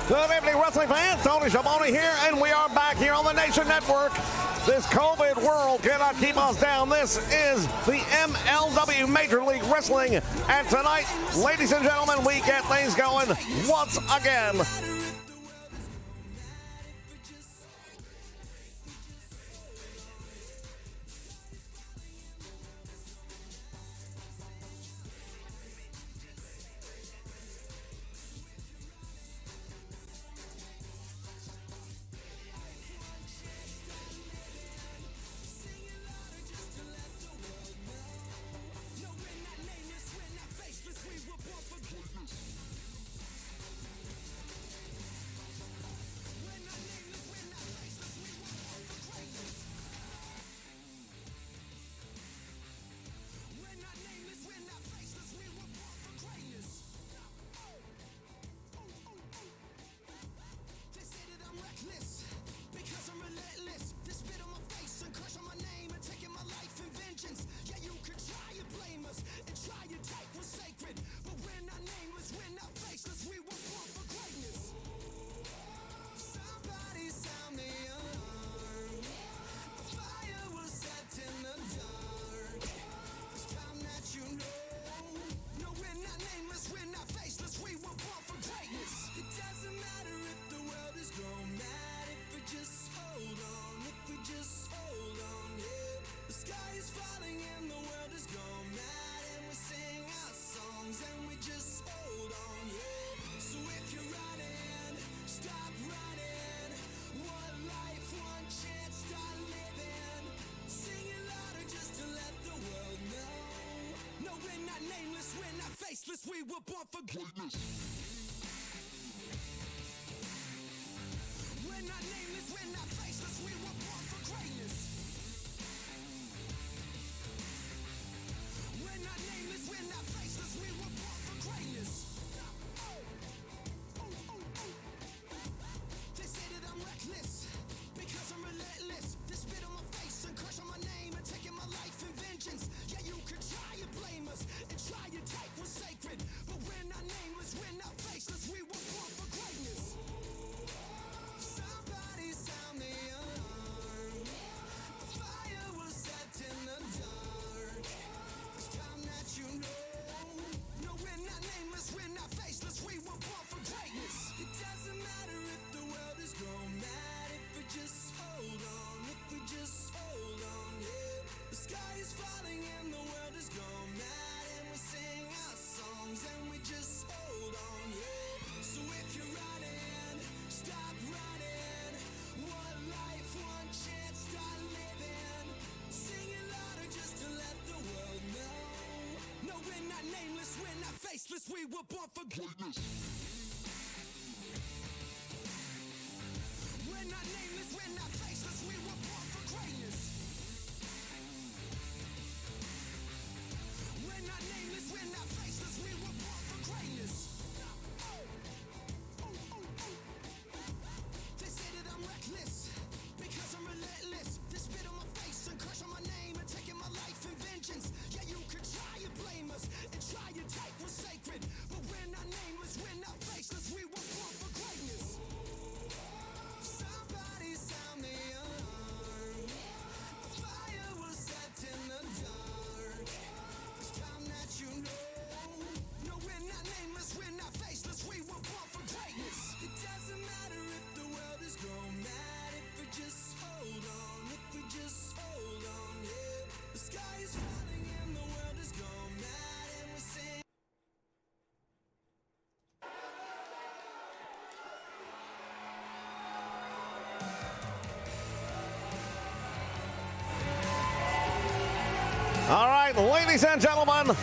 Good evening, wrestling fans. Tony Schiavone here, and we are back here on the Nation Network. This COVID world cannot keep us down. This is the MLW Major League Wrestling. And tonight, ladies and gentlemen, we get things going once again. We were born for greatness. We're not nameless, we're not faceless. We were born for greatness. We're not nameless, we're not faceless. We were born for greatness. They say that I'm reckless because I'm relentless. They spit on my face and curse on my name and taking my life in vengeance. Yeah, you could try and blame us and try and take what's sacred, but we're not nameless, we're not faceless. We were born for greatness. Somebody sound the alarm. A fire was set in the dark. It's time that you know. No, we're not nameless, we're not faceless. We were born for greatness. It doesn't matter if the world is gone mad. If we just hold on, if we just hold on, yeah. The sky is falling and the world is gone mad, and we sing our songs and we just hold on, yeah. So if you're running, stop running. One life, one chance, start living. Sing it louder just to let the world know. No, we're not nameless, we're not faceless. We were born for greatness. We're not nameless, we're not faceless. We were born for greatness. We're not nameless, we're not faceless. We were born for greatness. They say that I'm reckless because I'm relentless. They spit on my face and curse on my name and taking my life in vengeance. Yeah, you could try and blame us and try and take what's sacred, but we're not nameless, we're not faceless. We were born for greatness. Somebody sound the alarm. A fire was set in the dark. It's time that you know. No, we're not nameless, we're not faceless. We were born for greatness. It doesn't matter if the world is gone mad. If we just hold on, if we just hold on, yeah. The sky is falling and the world is gone mad, and we sing. All right, ladies and gentlemen,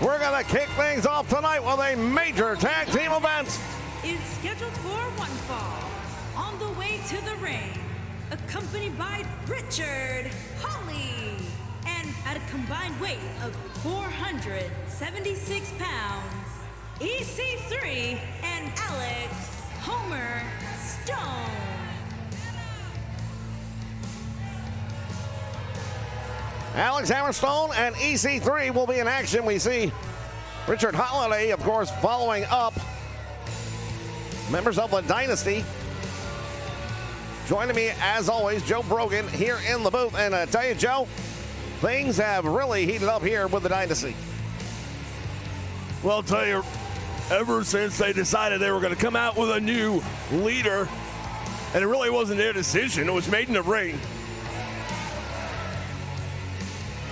we're going to kick things off tonight with a major tag team event. Is scheduled for one fall. On the way to the ring, accompanied by Richard, Holly, and at a combined weight of 476 pounds, EC3 and Alex Homer Stone. Alex Hammerstone and EC3 will be in action. We see Richard Holiday, of course, following up. Members of the Dynasty. Joining me, as always, Joe Brogan here in the booth. And I tell you, Joe, things have really heated up here with the Dynasty. Well, I'll tell you, ever since they decided they were going to come out with a new leader, and it really wasn't their decision, it was made in the ring.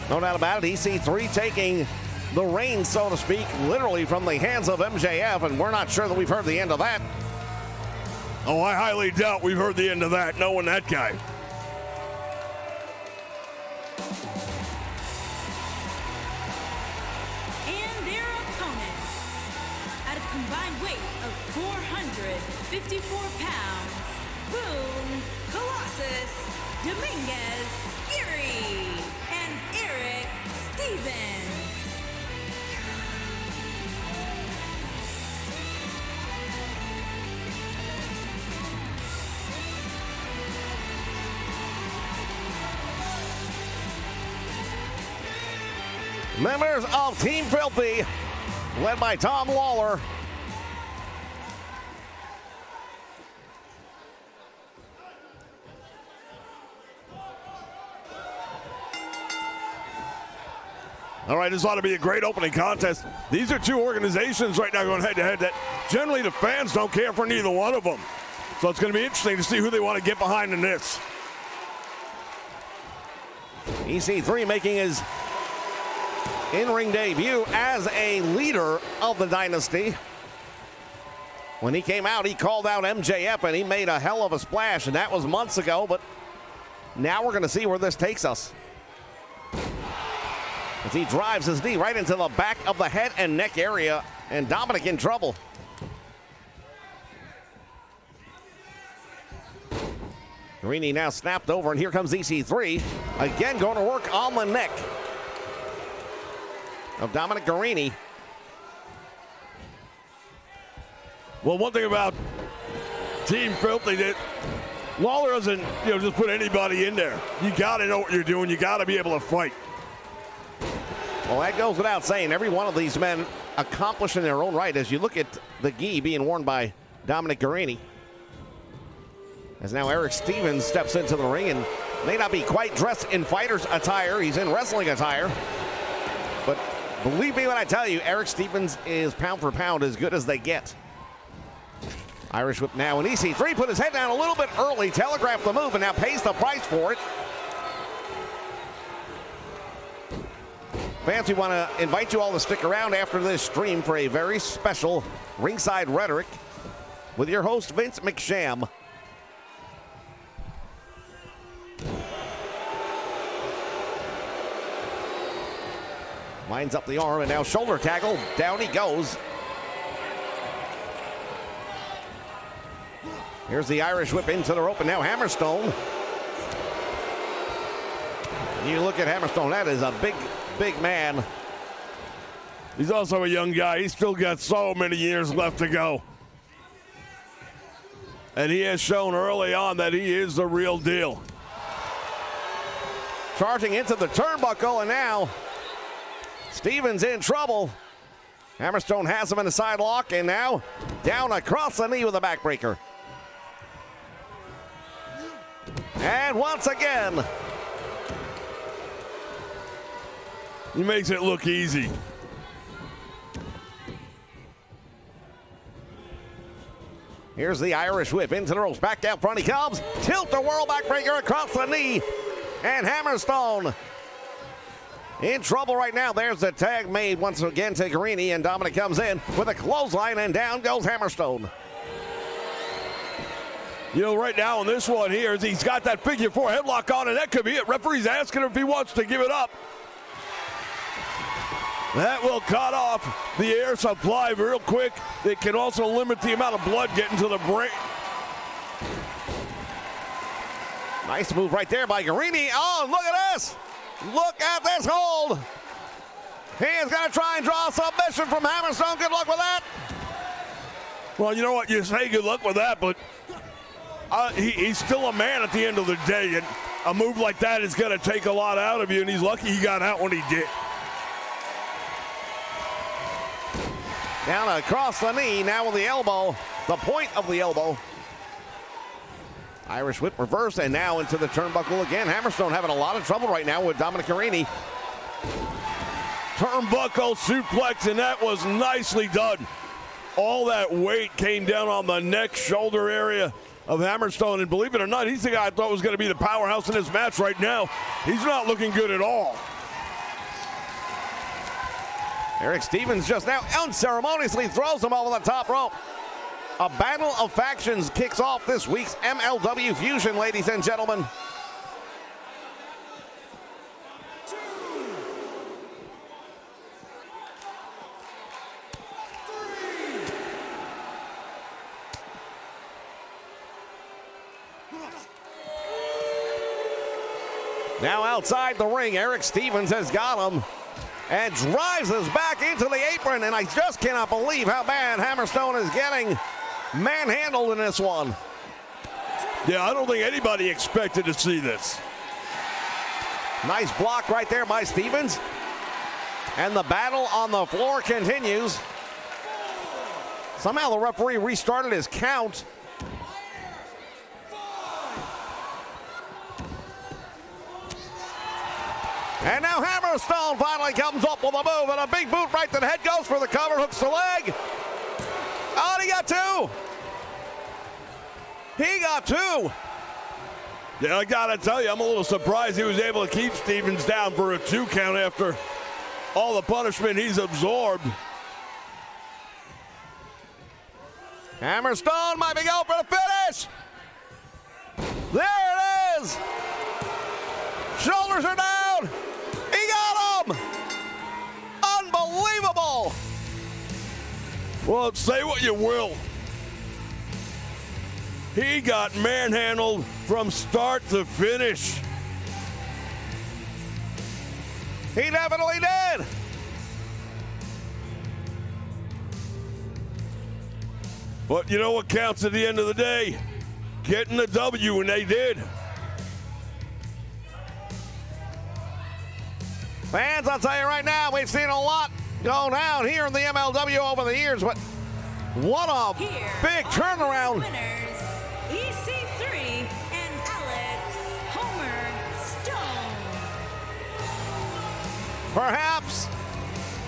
No doubt about it, EC3 taking the reins, so to speak, literally from the hands of MJF, and we're not sure that we've heard the end of that. Oh, I highly doubt we've heard the end of that, knowing that guy. And their opponents, at a combined weight of 454 pounds, Boone Colossus Dominguez Geary and Eric Stevens. Members of Team Filthy, led by Tom Lawler. All right, this ought to be a great opening contest. These are two organizations right now going head-to-head that generally the fans don't care for neither one of them. So it's going to be interesting to see who they want to get behind in this. EC3 making his in-ring debut as a leader of the Dynasty. When he came out, he called out MJF, and he made a hell of a splash, and that was months ago, but now we're going to see where this takes us. As he drives his knee right into the back of the head and neck area, and Dominic in trouble. Guarini now snapped over, and here comes EC3. Again going to work on the neck of Dominic Guarini. Well, one thing about Team Filthy, that Lawler doesn't, just put anybody in there. You got to know what you're doing. You got to be able to fight. Well, that goes without saying. Every one of these men accomplished in their own right. As you look at the gi being worn by Dominic Guarini, as now Eric Stevens steps into the ring and may not be quite dressed in fighter's attire. He's in wrestling attire. But believe me when I tell you, Eric Stevens is pound for pound as good as they get. Irish whip now, and EC3 put his head down a little bit early, telegraphed the move, and now pays the price for it. Fans, we want to invite you all to stick around after this stream for a very special Ringside Rhetoric with your host, Vince McSham. Lines up the arm, and now shoulder tackle. Down he goes. Here's the Irish whip into the rope, and now Hammerstone. You look at Hammerstone, that is a big, big man. He's also a young guy. He's still got so many years left to go. And he has shown early on that he is the real deal. Charging into the turnbuckle, and now Stevens in trouble. Hammerstone has him in a side lock, and now down across the knee with a backbreaker. And once again, he makes it look easy. here's the Irish whip into the ropes. Back out front he comes. Tilt-a-whirl backbreaker across the knee. And Hammerstone in trouble right now. There's the tag made once again to Guarini, and Dominic comes in with a clothesline, and down goes Hammerstone. Right now in this one here, he's got that figure four headlock on, and that could be it. Referee's asking him if he wants to give it up. That will cut off the air supply real quick. It can also limit the amount of blood getting to the brain. Nice move right there by Guarini. Oh, look at this. Look at this hold. He is going to try and draw a submission from Hammerstone. Good luck with that. Well, you know what? You say good luck with that, but he's still a man at the end of the day, and a move like that is going to take a lot out of you, and he's lucky he got out when he did. Down across the knee, now with the elbow, the point of the elbow. Irish whip reverse, and now into the turnbuckle again. Hammerstone having a lot of trouble right now with Dominic Carini. Turnbuckle suplex, and that was nicely done. All that weight came down on the neck, shoulder area of Hammerstone, and believe it or not, he's the guy I thought was going to be the powerhouse in this match right now. He's not looking good at all. Eric Stevens just now unceremoniously throws him over the top rope. A battle of factions kicks off this week's MLW Fusion, ladies and gentlemen. Now outside the ring, Eric Stevens has got him and drives us back into the apron, and I just cannot believe how bad Hammerstone is getting manhandled in this one. Yeah, I don't think anybody expected to see this. Nice block right there by Stevens. And the battle on the floor continues. Somehow the referee restarted his count. And now Hammerstone finally comes up with a move, and a big boot right to the head, goes for the cover, hooks the leg. Oh, and he got two. He got two. Yeah, I gotta tell you, I'm a little surprised he was able to keep Stevens down for a 2 count after all the punishment he's absorbed. Hammerstone might be going for the finish. There it is. Shoulders are down. He got him. Unbelievable. Well, say what you will. He got manhandled from start to finish. He definitely did. But you know what counts at the end of the day? Getting the W, and they did. Fans, I'll tell you right now, we've seen a lot go down here in the MLW over the years, but what a Here big are turnaround. your winners, EC3 and Alex Homer Stone.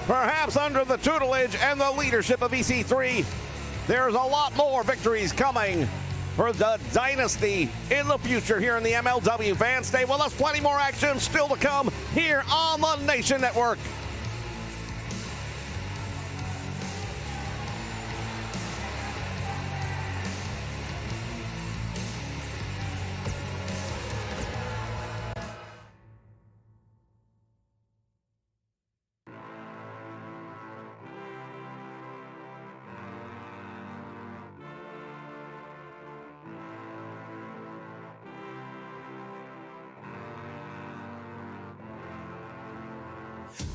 Perhaps under the tutelage and the leadership of EC3, there's a lot more victories coming for the dynasty in the future here in the MLW. Fans, stay with us. Plenty more action still to come here on the Nation Network.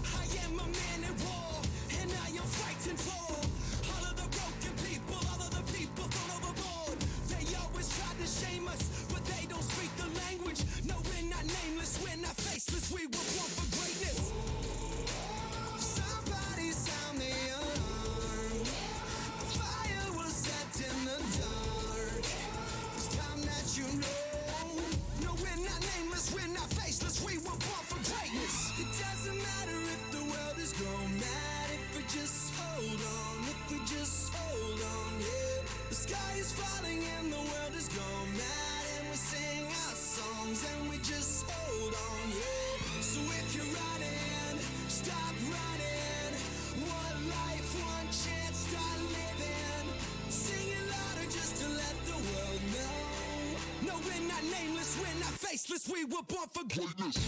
I am a man at war, and I am fighting for all of the broken people, all of the people thrown overboard. They always try to shame us, but they don't speak the language. No, we're not nameless, we're not faceless, we were born for greatness. Somebody sound the alarm. A fire was set in the dark. It's time that you know. No, we're not nameless, we're not faceless, we were born for greatness. It doesn't matter if the world is gone mad, if we just hold on, if we just hold on, yeah. The sky is falling and the world is gone mad, and we sing our songs and we just hold on, yeah. So if you're running, stop running. One life, one chance, start living. Sing it louder just to let the world know. No, we're not nameless, we're not faceless, we were born for greatness.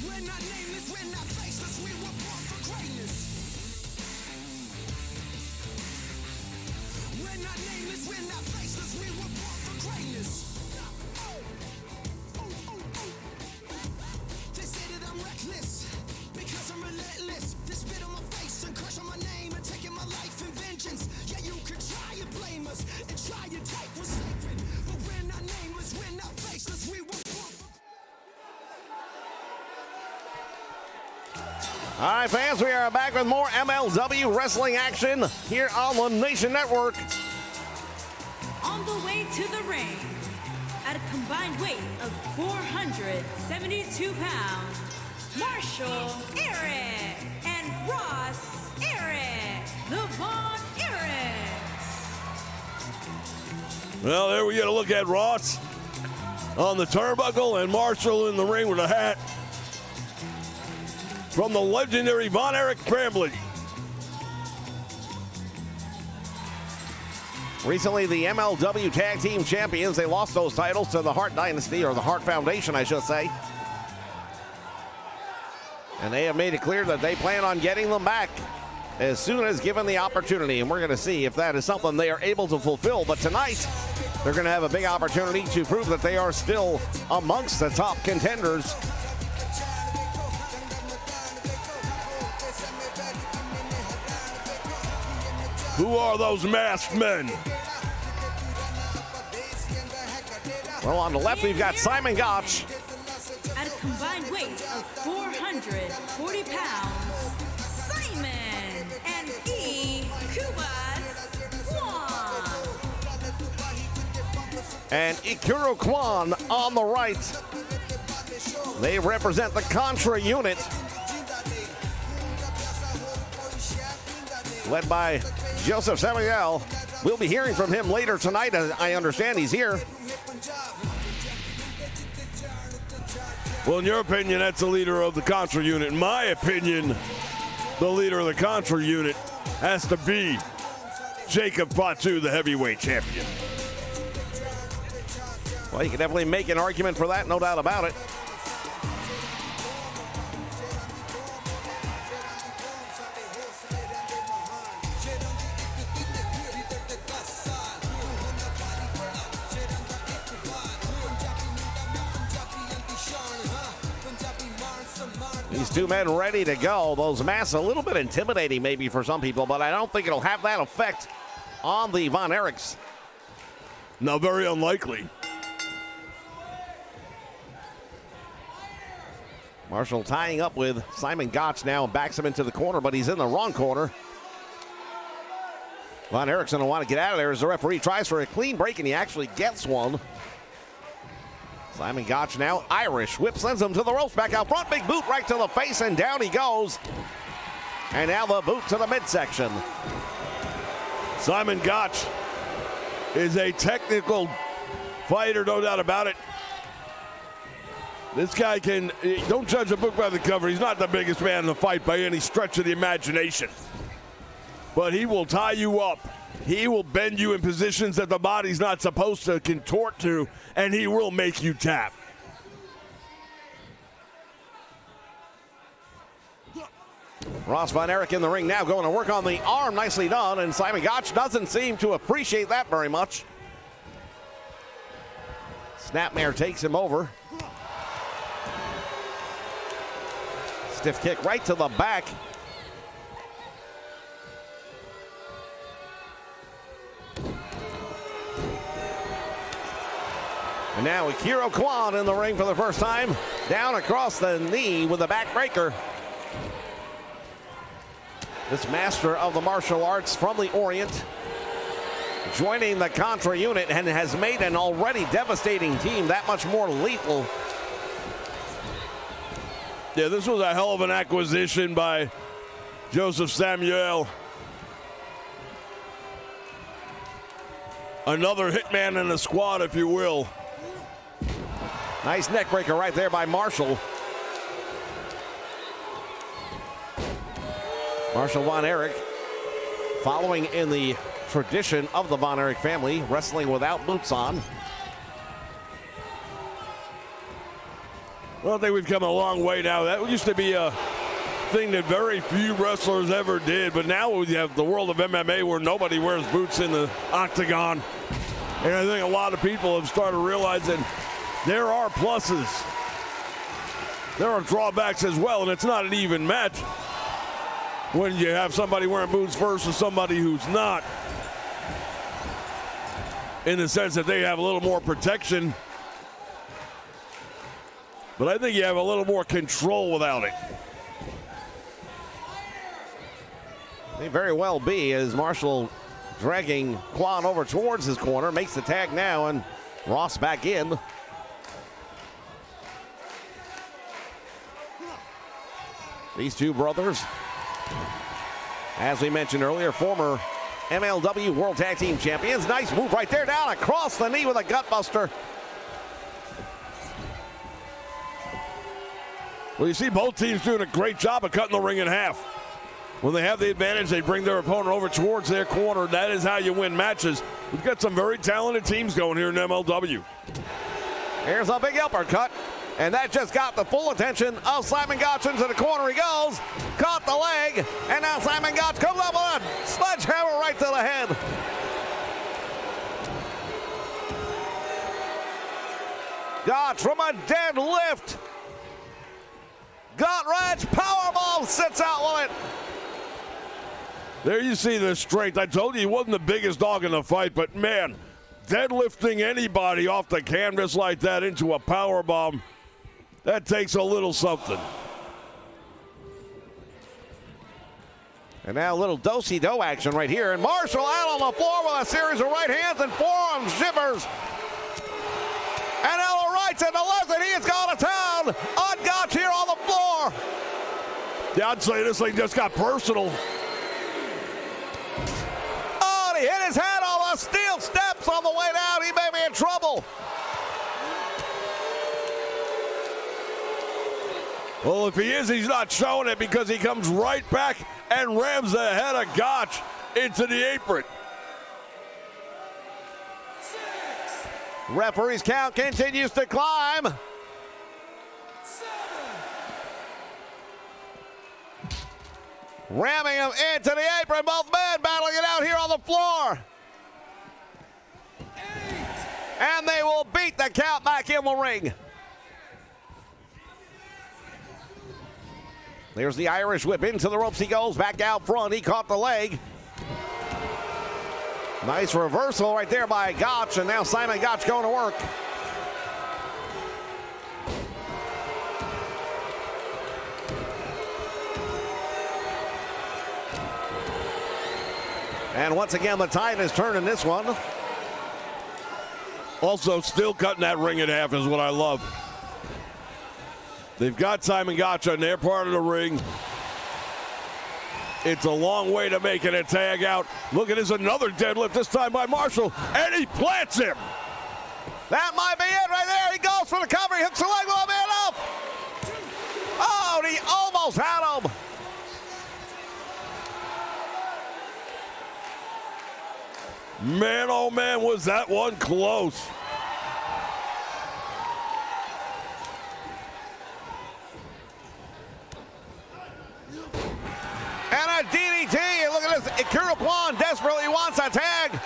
We're not nameless, we're not faceless, we were born for greatness. We're not nameless, we're not faceless, we were born for greatness. They say that I'm reckless, because I'm relentless. They spit on my face and curse on my name and taking my life in vengeance. Yeah, you could try and blame us and try and take what's sacred, but we're not nameless, we're not faceless, we were born for All right, fans, we are back with more MLW wrestling action here on the Nation Network. On the way to the ring, at a combined weight of 472 pounds, Marshall Eric and Ross Eric, the Von Erics. Well, there we get a look at Ross on the turnbuckle and Marshall in the ring with a hat from the legendary Von Erich family. Recently, the MLW Tag Team Champions, they lost those titles to the Hart Dynasty, or the Hart Foundation, I should say. And they have made it clear that they plan on getting them back as soon as given the opportunity. And we're going to see if that is something they are able to fulfill. But tonight, they're going to have a big opportunity to prove that they are still amongst the top contenders. Who are those masked men? Well, on the left, we've got Simon Gotch. At a combined weight of 440 pounds, Simon and E. Kubas Kwan. And Ikuro Kwan on the right. They represent the Contra unit, led by Joseph Samuel. We'll be hearing from him later tonight. I understand he's here. Well, in your opinion, that's the leader of the Contra unit. In my opinion, the leader of the Contra unit has to be Jacob Fatu, the heavyweight champion. Well, you can definitely make an argument for that, no doubt about it. These two men ready to go. Those masks a little bit intimidating maybe for some people, but I don't think it'll have that effect on the Von Erichs. No, very unlikely. Marshall tying up with Simon Gotch now, backs him into the corner, but he's in the wrong corner. Von Erich's going to want to get out of there as the referee tries for a clean break, and he actually gets one. Simon Gotch now Irish. Whip sends him to the ropes, back out front. Big boot right to the face, and down he goes. And now the boot to the midsection. Simon Gotch is a technical fighter, no doubt about it. This guy can, don't judge a book by the cover. He's not the biggest man in the fight by any stretch of the imagination. But he will tie you up. He will bend you in positions that the body's not supposed to contort to, and he will make you tap. Ross Von Erich in the ring now, going to work on the arm. Nicely done, and Simon Gotch doesn't seem to appreciate that very much. Snapmare takes him over. Stiff kick right to the back. And now Ikuro Kwan in the ring for the first time. Down across the knee with a backbreaker. This master of the martial arts from the Orient, joining the Contra unit, and has made an already devastating team that much more lethal. Yeah, this was a hell of an acquisition by Joseph Samuel. Another hitman in the squad, if you will. Nice neck breaker right there by Marshall. Marshall Von Erich, following in the tradition of the Von Erich family, wrestling without boots on. Well, I think we've come a long way now. That used to be a thing that very few wrestlers ever did, but now we have the world of MMA where nobody wears boots in the octagon. And I think a lot of people have started realizing there are pluses. There are drawbacks as well, and it's not an even match when you have somebody wearing boots versus somebody who's not, in the sense that they have a little more protection. But I think you have a little more control without it. May very well be, as Marshall dragging Quan over towards his corner, makes the tag now, and Ross back in. These two brothers, as we mentioned earlier, former MLW World Tag Team Champions. Nice move right there, down across the knee with a gutbuster. Well, you see both teams doing a great job of cutting the ring in half. When they have the advantage, they bring their opponent over towards their corner. That is how you win matches. We've got some very talented teams going here in MLW. Here's a big uppercut, and that just got the full attention of Simon Gotch. Into the corner he goes, caught the leg, and now Simon Gotch comes up with a sledgehammer right to the head. Gotch from a deadlift. Gut-wrench powerbomb, sits out with it. There you see the strength. I told you he wasn't the biggest dog in the fight, but man, deadlifting anybody off the canvas like that into a powerbomb, that takes a little something. And now a little do-si-do action right here. And Marshall out on the floor with a series of right hands and forearm shivers. And now the rights and the left, and he has gone to town on Gotch here on the floor. Yeah, I'd say this thing just got personal. Oh, and he hit his head on the steel steps on the way down. He may be in trouble. Well, if he is, he's not showing it, because he comes right back and rams the head of Gotch into the apron. Referee's count continues to climb. Ramming him into the apron. Both men battling it out here on the floor. And they will beat the count back in the ring. There's the Irish whip into the ropes. He goes back out front. He caught the leg. Nice reversal right there by Gotch, and now Simon Gotch going to work. And once again, the tide has turned in this one. Also, still cutting that ring in half is what I love. They've got Simon Gotch on their part of the ring. It's a long way to making a tag out. Look at this, another deadlift, this time by Marshall, and he plants him. That might be it right there. He goes for the cover. He hooks the leg. Will be enough? Oh, and he almost had him. Man, oh man, was that one close. And a DDT. And look at this. Akira Kwan desperately wants a tag.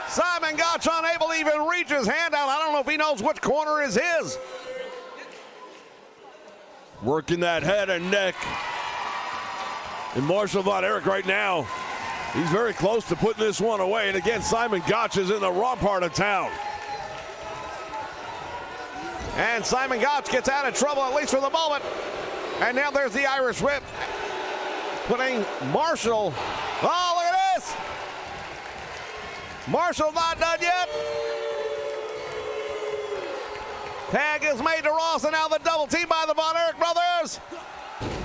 Simon Gotch unable to even reach his hand out. I don't know if he knows which corner is his. Working that head and neck. And Marshall Von Erich right now, he's very close to putting this one away. And again, Simon Gotch is in the wrong part of town. And Simon Gotch gets out of trouble, at least for the moment. And now there's the Irish whip. Putting Marshall. Oh, look at this. Marshall not done yet. Tag is made to Ross, and now the double team by the Von Erich brothers.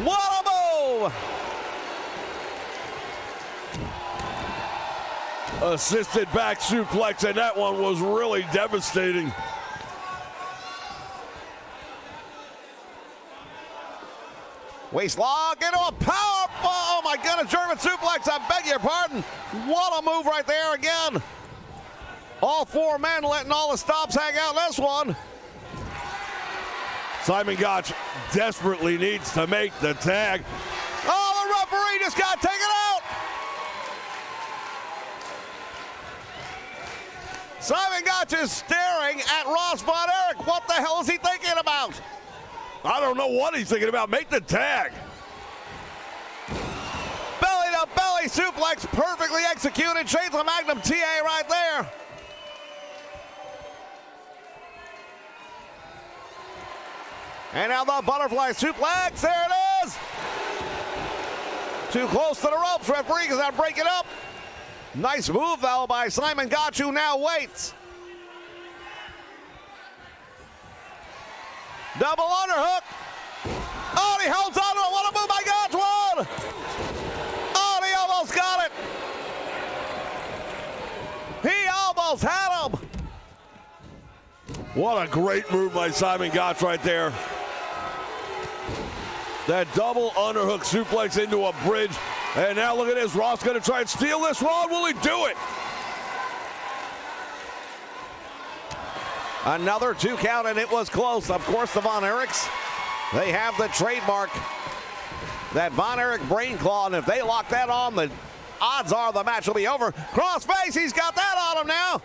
What a move. Assisted back suplex, and that one was really devastating. Waist lock into a power. Oh my goodness, German suplex. I beg your pardon. What a move right there again. All four men letting all the stops hang out in this one. Simon Gotch desperately needs to make the tag. Oh, the referee just got taken out. Simon Gotch is staring at Ross Von Erich. What the hell is he thinking about? I don't know what he's thinking about. Make the tag. Belly to belly suplex, perfectly executed. Shades of Magnum TA right there. And now the butterfly suplex. There it is. Too close to the ropes. Referee is going to break it up. Nice move, though, by Simon Gotch, who now waits. Double underhook. Oh, he holds on to it. What a move by Gotch. One. Oh, he almost got it. He almost had him. What a great move by Simon Gotch right there. That double underhook suplex into a bridge. And now look at this. Ross going to try and steal this. Ron, will he do it? Another 2 count, and it was close. Of course, the Von Erichs, they have the trademark, that Von Erich brain claw, and if they lock that on, the odds are the match will be over. Crossface, he's got that on him now.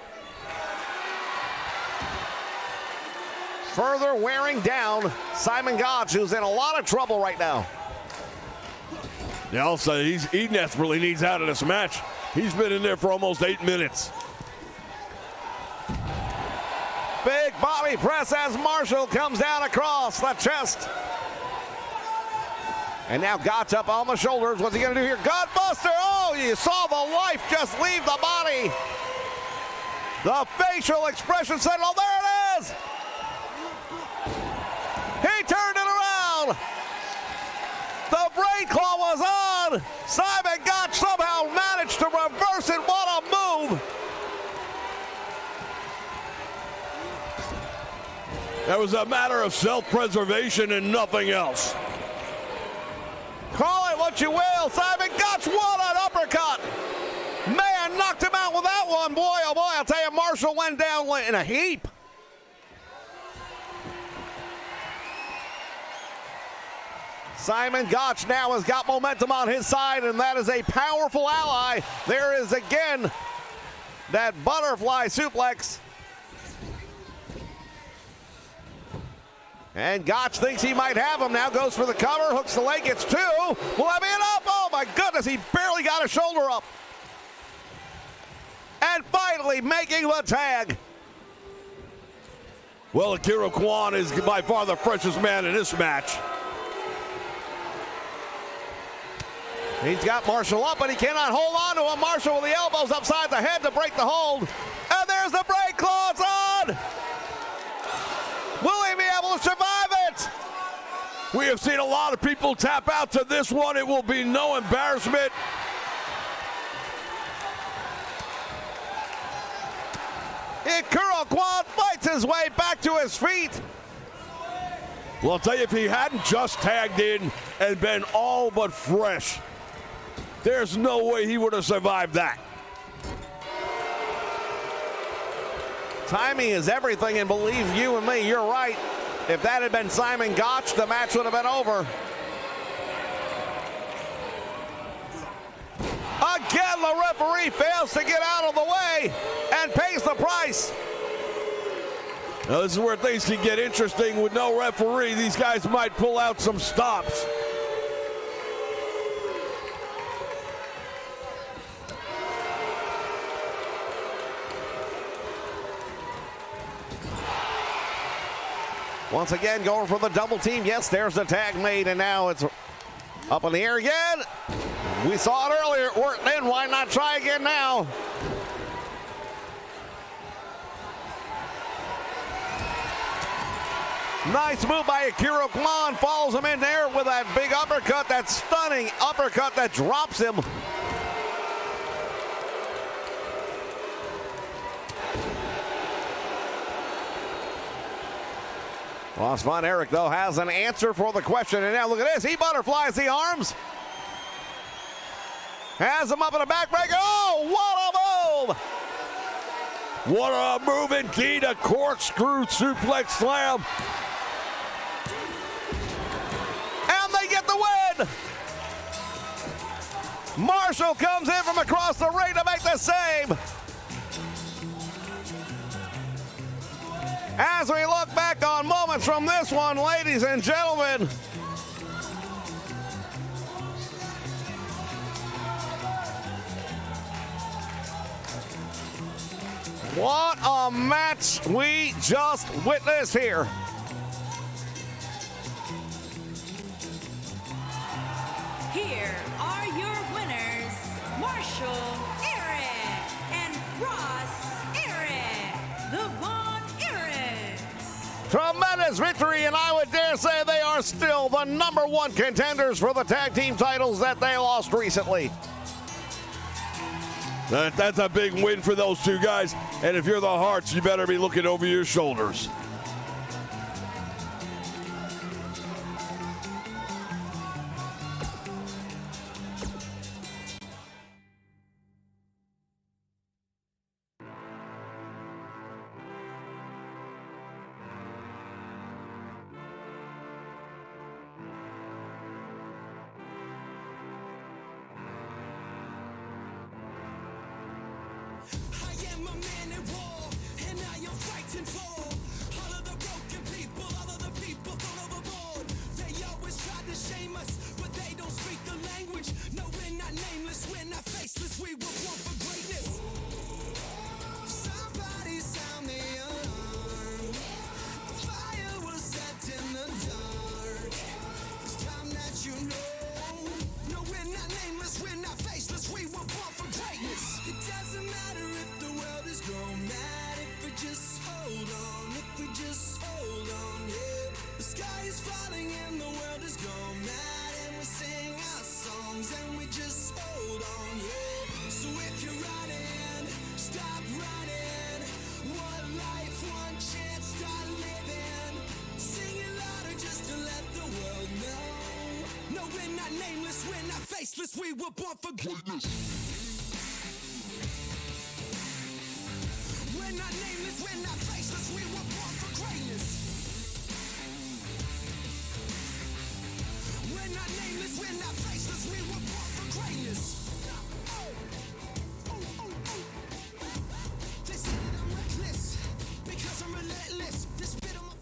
Further wearing down Simon Gotch, who's in a lot of trouble right now. Yeah, also, he desperately needs out of this match. He's been in there for almost 8 minutes. Big body press as Marshall comes down across the chest. And now Gotch up on the shoulders. What's he going to do here? Gutbuster! Oh, you saw the life just leave the body. The facial expression said, oh, there it is! He turned it around. The brain claw was on. Simon Gotch somehow managed to reverse it. What a move. That was a matter of self-preservation and nothing else. Call it what you will. Simon Gotch, what an uppercut. Man, knocked him out with that one. Boy, oh boy, I'll tell you, Marshall went down in a heap. Simon Gotch now has got momentum on his side, and that is a powerful ally. There is again that butterfly suplex. And Gotch thinks he might have him now, goes for the cover, hooks the leg, gets 2. Will that be enough? Oh my goodness, he barely got a shoulder up. And finally making the tag. Well, Akira Kwan is by far the freshest man in this match. He's got Marshall up, but he cannot hold on to him. Marshall with the elbows upside the head to break the hold. And there's the break claw, it's on! Will he be able to survive it? We have seen a lot of people tap out to this one. It will be no embarrassment. Akira Kwan fights his way back to his feet. Well, I'll tell you, if he hadn't just tagged in and been all but fresh, there's no way he would have survived that. Timing is everything, and believe you and me, you're right. If that had been Simon Gotch, the match would have been over. Again, the referee fails to get out of the way and pays the price. Now, this is where things can get interesting. With no referee, these guys might pull out some stops. Once again, going for the double team. Yes, there's the tag made, and now it's up in the air again. We saw it earlier. It worked then. Why not try again now? Nice move by Akira Kwan. Follows him in there with that big uppercut, that stunning uppercut that drops him. Ross Von Erich, though, has an answer for the question. And now look at this. He butterflies the arms. Has him up in the backbreaker. Oh, what a move! What a move indeed. A corkscrew suplex slam. And they get the win! Marshall comes in from across the ring to make the save. As we look back on moments from this one, ladies and gentlemen, what a match we just witnessed here. Here are your Tremendous victory, and I would dare say they are still the #1 contenders for the tag team titles that they lost recently. That's a big win for those two guys. And if you're the Hearts, you better be looking over your shoulders. I am a man in war, and I am fighting for all of the broken people, all of the people thrown overboard. They always try to shame us, but they don't speak the language. No, we're not nameless, we're not faceless, we were born for greatness. Somebody sound the alarm. A fire was set in the dark. It's time that you know. No, we're not nameless, we're not faceless, we were born for greatness. It doesn't matter if the world is going mad, if we just hold on, if we just hold on, yeah. The sky is falling and the world is going mad, and we sing our songs and we just hold on, yeah. So if you're running, stop running. One life, one chance, start living. Sing it louder just to let the world know. No, we're not nameless, we're not faceless, we were born for greatness. We're not nameless, we're not faceless, we were born for greatness. We're not nameless, we're not faceless, we were born for greatness. They say that I'm reckless, because I'm relentless. This bit of my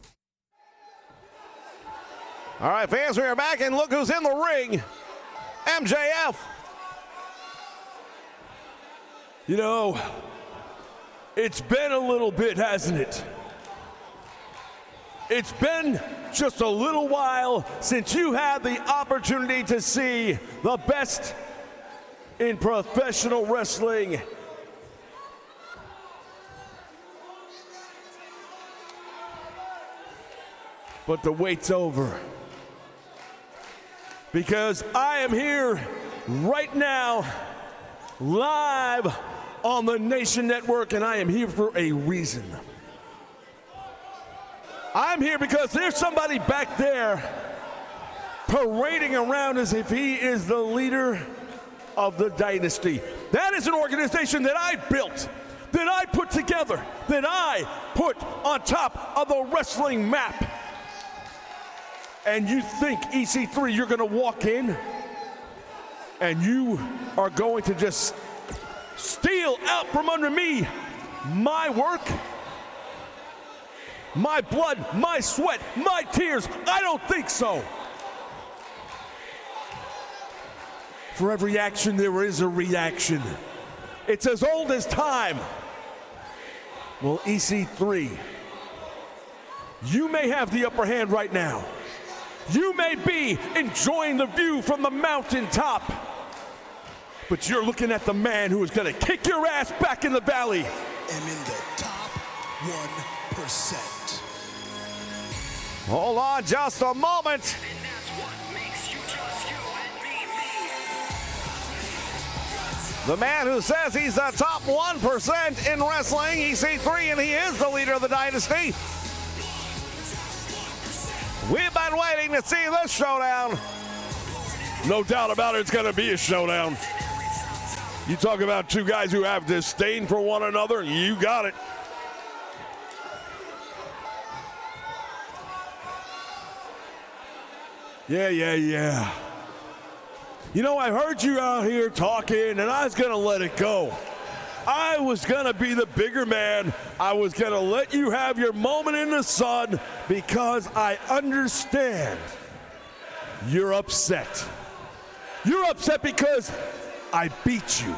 All right, fans, we are back, and look who's in the ring. MJF. You know, it's been a little bit, hasn't it? It's been just a little while since you had the opportunity to see the best in professional wrestling. But the wait's over. Because I am here right now, live on the Nation Network, and I am here for a reason. I'm here because there's somebody back there parading around as if he is the leader of the dynasty. That is an organization that I built, that I put together, that I put on top of the wrestling map. And you think, EC3, you're gonna walk in and you are going to just steal out from under me my work, my blood, my sweat, my tears? I don't think so. For every action, there is a reaction. It's as old as time. Well, EC3, you may have the upper hand right now. You may be enjoying the view from the mountaintop, but you're looking at the man who is going to kick your ass back in the valley. am in the top 1%. Hold on just a moment. And that's what makes you just you and me, me. The man who says he's the top 1% in wrestling, EC3, and he is the leader of the dynasty. We've been waiting to see this showdown. No doubt about it, it's going to be a showdown. You talk about two guys who have disdain for one another, you got it. Yeah. You know, I heard you out here talking, and I was going to let it go. I was going to be the bigger man. I was going to let you have your moment in the sun because I understand you're upset. You're upset because I beat you,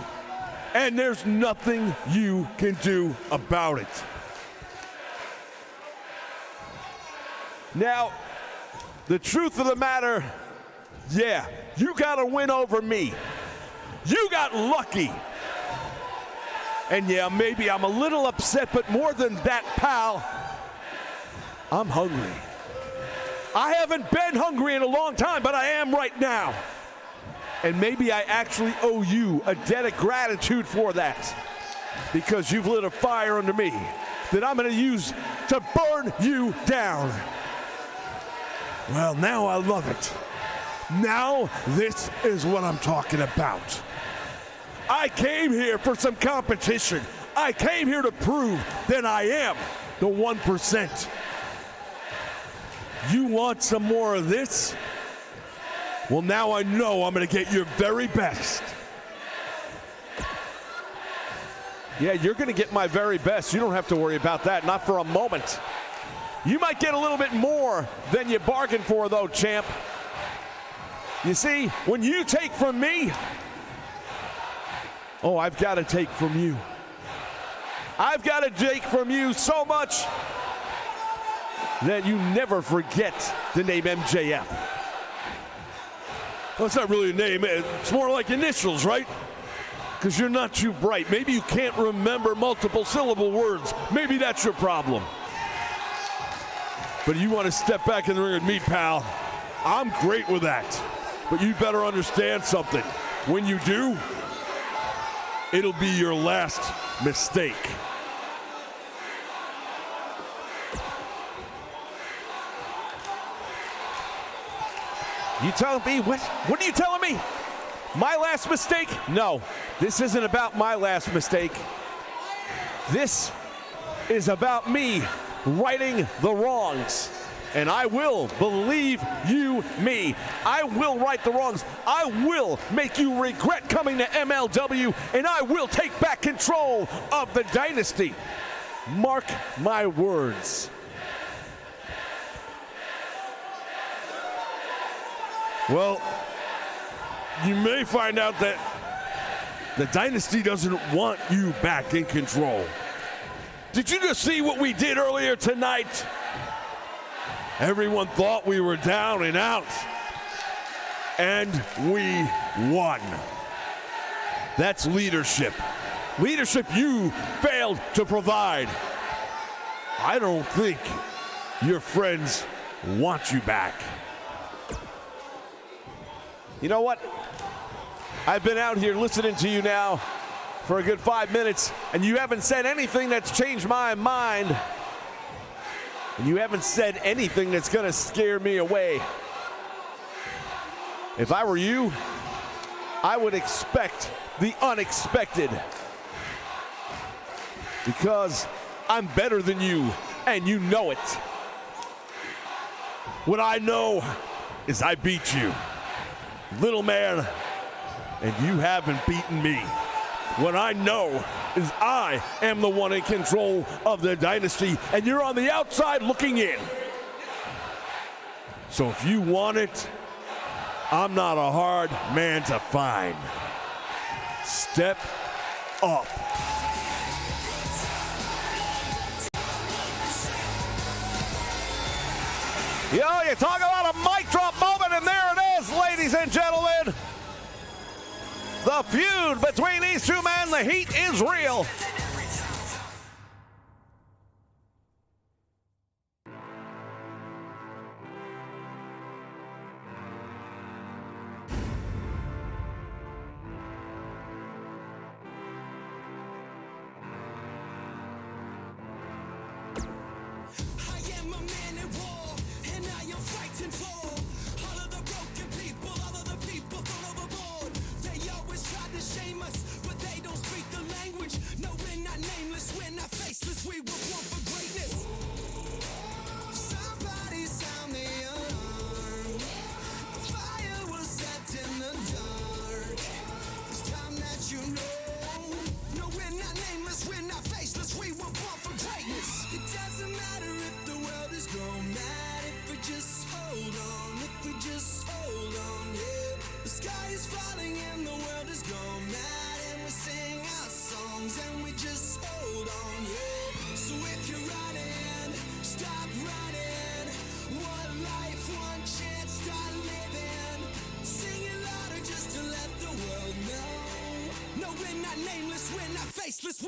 and there's nothing you can do about it. Now, the truth of the matter, yeah, you got to win over me. You got lucky. And yeah, maybe I'm a little upset, but more than that, pal, I'm hungry. I haven't been hungry in a long time, but I am right now. And maybe I actually owe you a debt of gratitude for that, because you've lit a fire under me that I'm going to use to burn you down. Well, now I love it. Now this is what I'm talking about. I came here for some competition. I came here to prove that I am the 1%. You want some more of this? Well, now I know I'm going to get your very best. Yeah, you're going to get my very best. You don't have to worry about that, not for a moment. You might get a little bit more than you bargained for, though, champ. You see, when you take from me, oh, I've got to take from you. I've got to take from you so much that you never forget the name MJF. Well, it's not really a name. It's more like initials, right? Because you're not too bright. Maybe you can't remember multiple syllable words. Maybe that's your problem. But you want to step back in the ring with me, pal. I'm great with that. But you better understand something. When you do, it'll be your last mistake. You telling me what? What are you telling me? My last mistake? No, this isn't about my last mistake. This is about me righting the wrongs. And I will, believe you me, I will right the wrongs. I will make you regret coming to MLW, and I will take back control of the dynasty. Mark my words. Well, you may find out that the dynasty doesn't want you back in control. Did you just see what we did earlier tonight? Everyone thought we were down and out, and we won. That's leadership. Leadership you failed to provide. I don't think your friends want you back. You know what? I've been out here listening to you now for a good 5 minutes, and you haven't said anything that's changed my mind. And you haven't said anything that's going to scare me away. If I were you, I would expect the unexpected. Because I'm better than you, and you know it. What I know is I beat you, little man, and you haven't beaten me. What I know is I am the one in control of the dynasty, and you're on the outside looking in. So if you want it, I'm not a hard man to find. Step up. Yo, you talk about a mic drop moment, and there it is, ladies and gentlemen. The feud between these two men, the heat is real.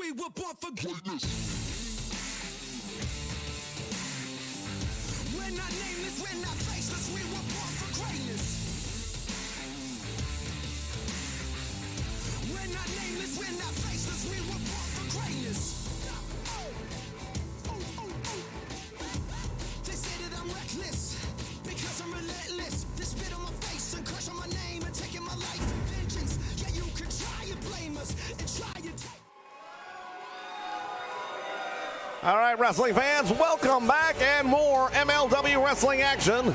We were born for greatness. All right, wrestling fans, welcome back and more MLW wrestling action.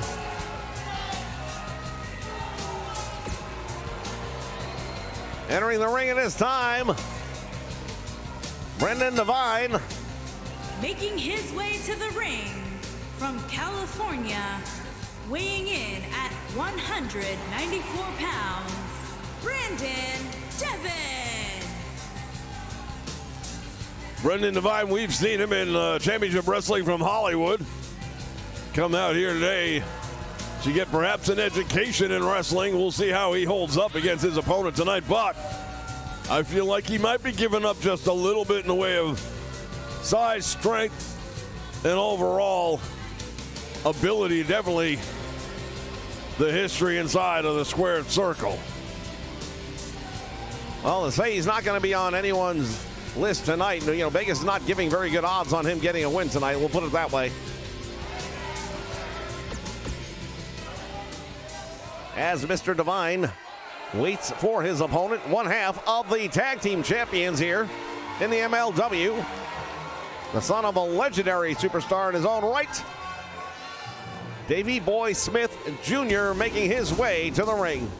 Entering the ring at this time, Brendan Devine. Making his way to the ring from California, weighing in at 194 pounds, Brandon Devin. Brendan Devine, we've seen him in championship wrestling from Hollywood. Come out here today to get perhaps an education in wrestling. We'll see how he holds up against his opponent tonight, but I feel like he might be giving up just a little bit in the way of size, strength, and overall ability. Definitely the history inside of the squared circle. Well, to say he's not going to be on anyone's list tonight, you know, Vegas is not giving very good odds on him getting a win tonight. We'll put it that way. As Mr. Devine waits for his opponent, one half of the tag team champions here in the MLW. The son of a legendary superstar in his own right, Davey Boy Smith Jr. making his way to the ring.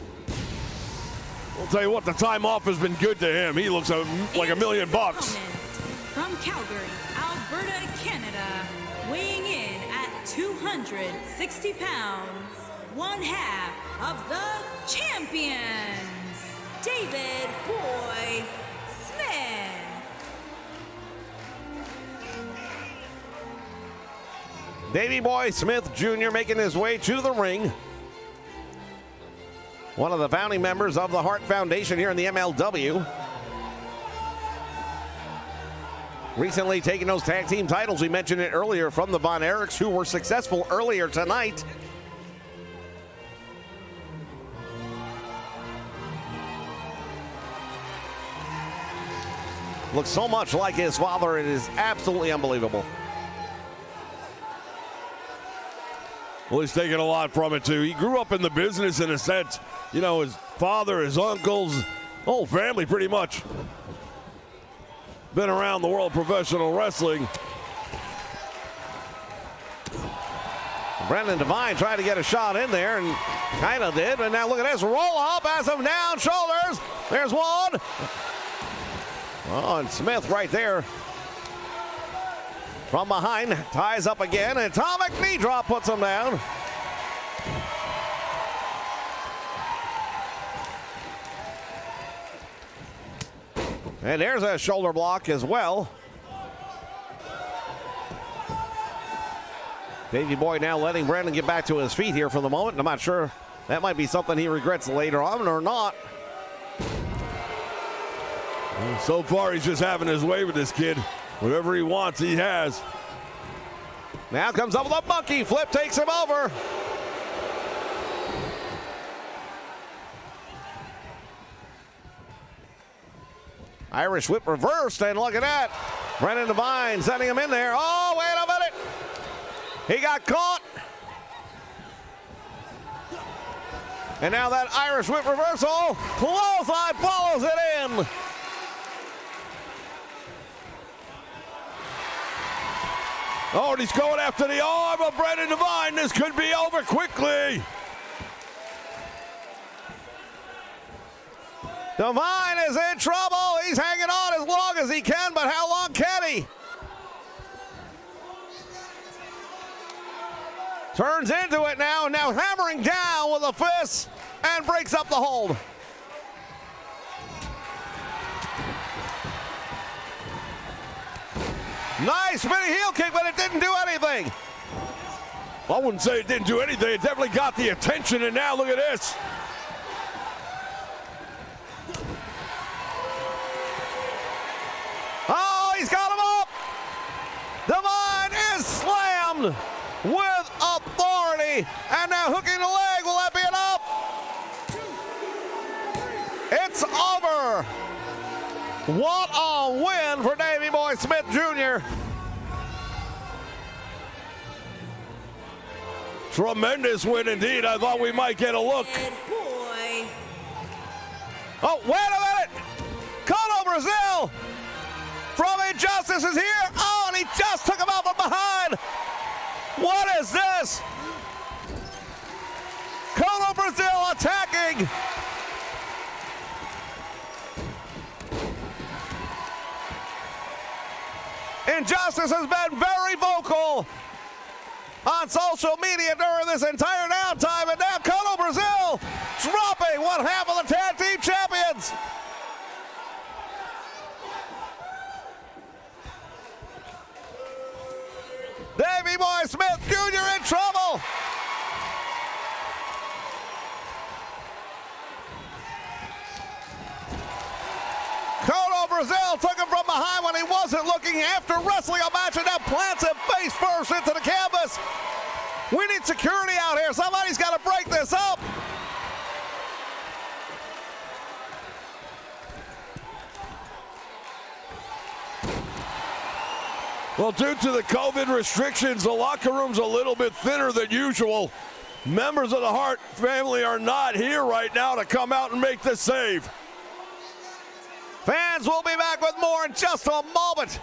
I'll tell you what, the time off has been good to him. He looks like $1 million. From Calgary, Alberta, Canada, weighing in at 260 pounds, one half of the champions, David Boy Smith. Davey Boy Smith Jr. making his way to the ring. One of the founding members of the Hart Foundation here in the MLW. Recently taking those tag team titles, we mentioned it earlier, from the Von Erichs, who were successful earlier tonight. Looks so much like his father, it is absolutely unbelievable. Well, he's taken a lot from it, too. He grew up in the business in a sense. You know, his father, his uncles, whole family pretty much been around the world of professional wrestling. Brendan Devine tried to get a shot in there and kind of did. And now look at this roll up as of down shoulders. There's one. Oh, and Smith right there from behind ties up again. An atomic knee drop puts him down. And there's a shoulder block as well. Davey Boy now letting Brandon get back to his feet here for the moment. I'm not sure that might be something he regrets later on or not. So far, he's just having his way with this kid. Whatever he wants, he has. Now comes up with a monkey flip, takes him over. Irish whip reversed, and look at that. Brendan Devine sending him in there. Oh, wait a minute. He got caught. And now that Irish whip reversal, clothesline follows it in. Oh, and he's going after the arm of Brendan Devine. This could be over quickly. Devine is in trouble. He's hanging on as long as he can, but how long can he? Turns into it now, and now hammering down with a fist and breaks up the hold. Nice spinning heel kick, but it didn't do anything. I wouldn't say it didn't do anything. It definitely got the attention, and now look at this. Oh, he's got him up. Devine is slammed with authority, and now hooking the leg. Will that be enough? It's over. What a win for Davey Boy Smith Jr. Tremendous win indeed. I thought we might get a look. Good boy. Oh, wait a minute. Colo Brazil from Injustice is here. Oh, and he just took him out from behind. What is this? Colo Brazil attacking. Injustice has been very vocal on social media during this entire downtime, and now Colo Brazil dropping one half of the tag team champions. Davey Boy Smith Jr. in trouble. Colo Brazil took him from behind when he wasn't looking after wrestling a match, and now plants him face first into the canvas. We need security out here. Somebody's got to break this up. Well, due to the COVID restrictions, the locker room's a little bit thinner than usual. Members of the Hart family are not here right now to come out and make the save. Fans will be back with more in just a moment.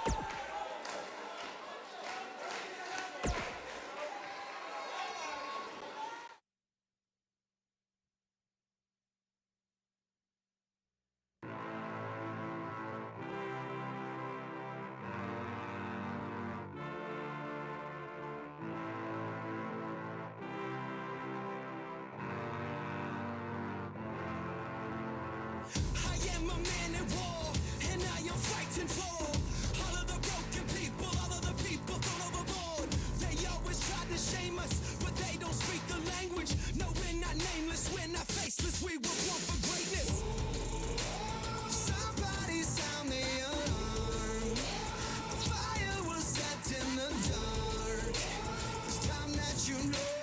I am a man at war, and I am fighting for all of the broken people, all of the people thrown overboard. They always try to shame us, but they don't speak the language. No, we're not nameless, we're not faceless, we were born for greatness. Somebody sound the alarm. A fire was set in the dark. It's time that you know.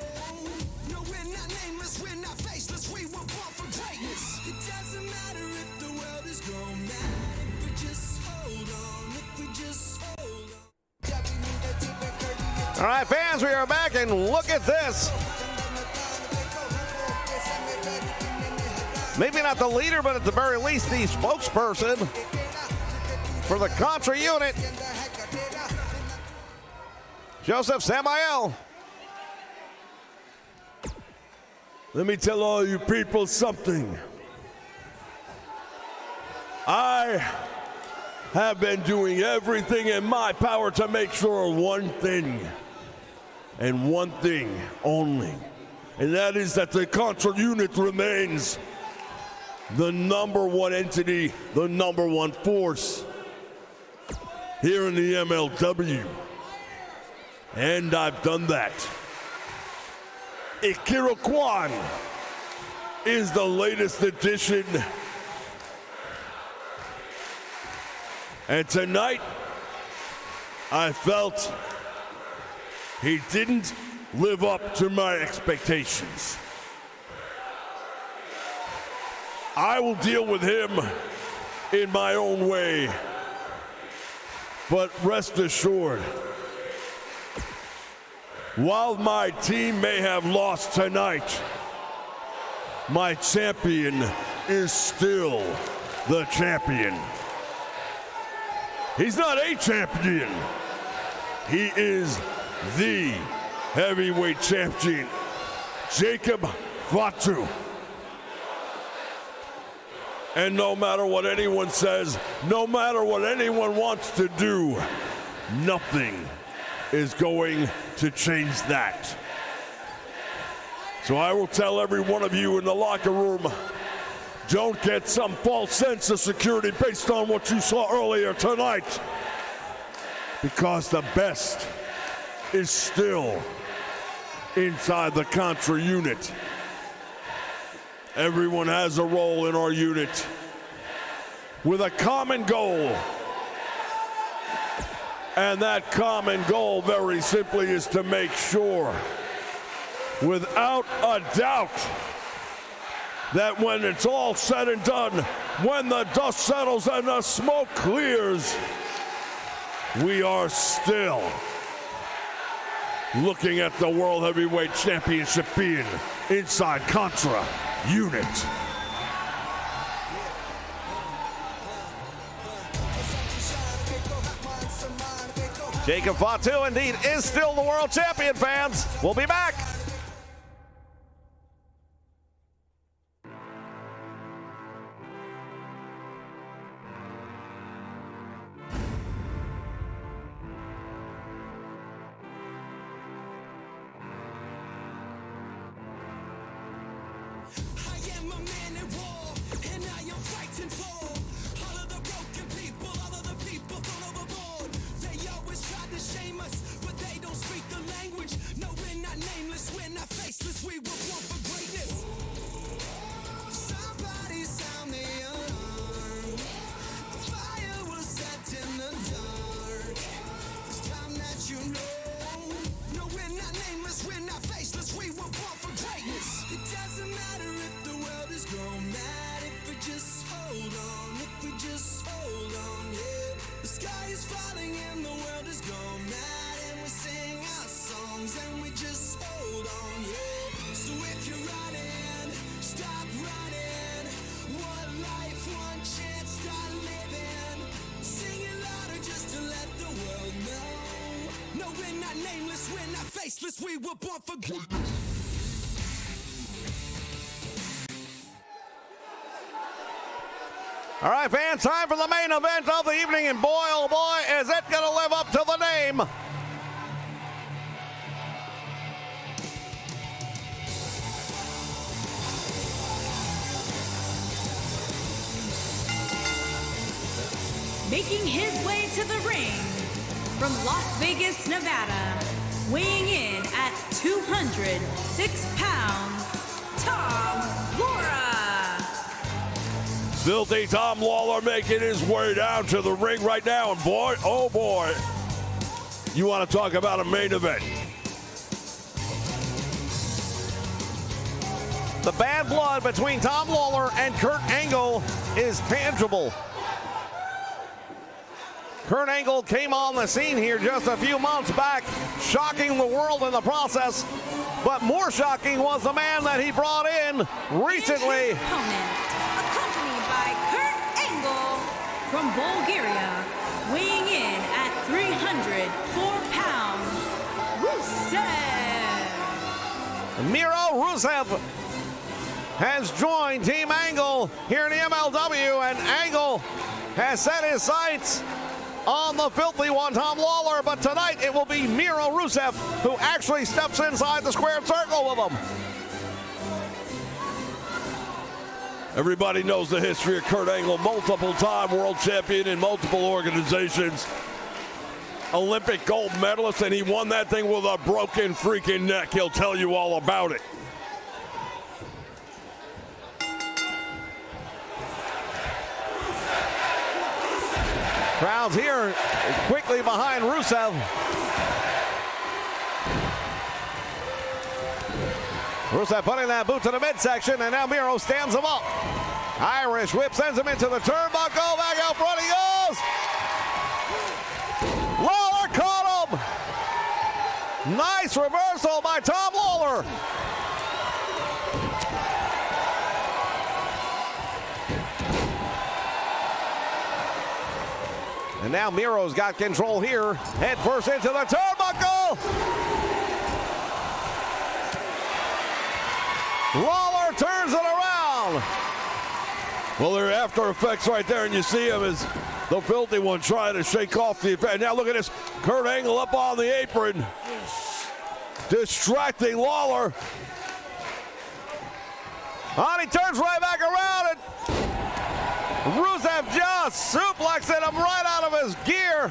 No, we're not nameless, we're not faceless, we were born for greatness. It doesn't matter if the world is gone mad. If we just hold on, if we just hold on. All right, fans, we are back, and look at this. Maybe not the leader, but at the very least the spokesperson for the Contra unit, Joseph Samael. Let me tell all you people something. I have been doing everything in my power to make sure one thing, and one thing only, and that is that the Contra unit remains the #1 entity, the #1 force here in the MLW. And I've done that. Ikiro Kwan is the latest addition. And tonight, I felt he didn't live up to my expectations. I will deal with him in my own way, but rest assured, while my team may have lost tonight, my champion is still the champion. He's not a champion. He is the heavyweight champion, Jacob Fatu. And no matter what anyone says, no matter what anyone wants to do, nothing is going to change that. So I will tell every one of you in the locker room, don't get some false sense of security based on what you saw earlier tonight, because the best is still inside the Contra unit. Everyone has a role in our unit with a common goal. And that common goal, very simply, is to make sure, without a doubt, that when it's all said and done, when the dust settles and the smoke clears, we are still looking at the World Heavyweight Championship being inside Contra unit. Jacob Fatu indeed is still the world champion, fans. We'll be back. I am a man at war, and I am fighting for all of the broken people, all of the people thrown overboard. They always try to shame us, but they don't speak the language. No, we're not nameless, we're not faceless, we were born for greatness. Somebody sound the alarm. The fire was set in the dark. It's time that you know. No, we're not nameless, we're not faceless, we were born for greatness. It doesn't matter if the world is gone mad, if we just hold on, if we just hold on, yeah. The sky is falling and the world is gone mad, and we sing our songs and we just hold on, yeah. So if you're running, stop running. One life, one chance, start living. Sing it louder just to let the world know. No, we're not nameless, we're not faceless, we were born for greatness. All right, fans, time for the main event of the evening, and boy, oh boy, is it going to live up to the name. Making his way to the ring from Las Vegas, Nevada, weighing in at 206 pounds, Tom Lawler. Filthy Tom Lawler making his way down to the ring right now. And boy, oh boy, you want to talk about a main event. The bad blood between Tom Lawler and Kurt Angle is tangible. Kurt Angle came on the scene here just a few months back, shocking the world in the process. But more shocking was the man that he brought in recently. And his opponent, accompanied by Kurt Angle from Bulgaria, weighing in at 304 pounds, Rusev. Miro Rusev has joined Team Angle here in the MLW, and Angle has set his sights on the filthy one, Tom Lawler, but tonight it will be Miro Rusev who actually steps inside the squared circle with him. Everybody knows the history of Kurt Angle, multiple-time world champion in multiple organizations, Olympic gold medalist, and he won that thing with a broken freaking neck. He'll tell you all about it. Crowds here quickly behind Rusev. Rusev putting that boot to the midsection, and now Miro stands him up. Irish whip sends him into the turnbuckle. Back out front he goes. Lawler caught him. Nice reversal by Tom Lawler. And now Miro's got control here. Head first into the turnbuckle. Lawler turns it around. Well, there are after effects right there, and you see him as the filthy one trying to shake off the effect. Now look at this. Kurt Angle up on the apron, distracting Lawler. And he turns right back around, and Rusev just suplexing him right out of his gear.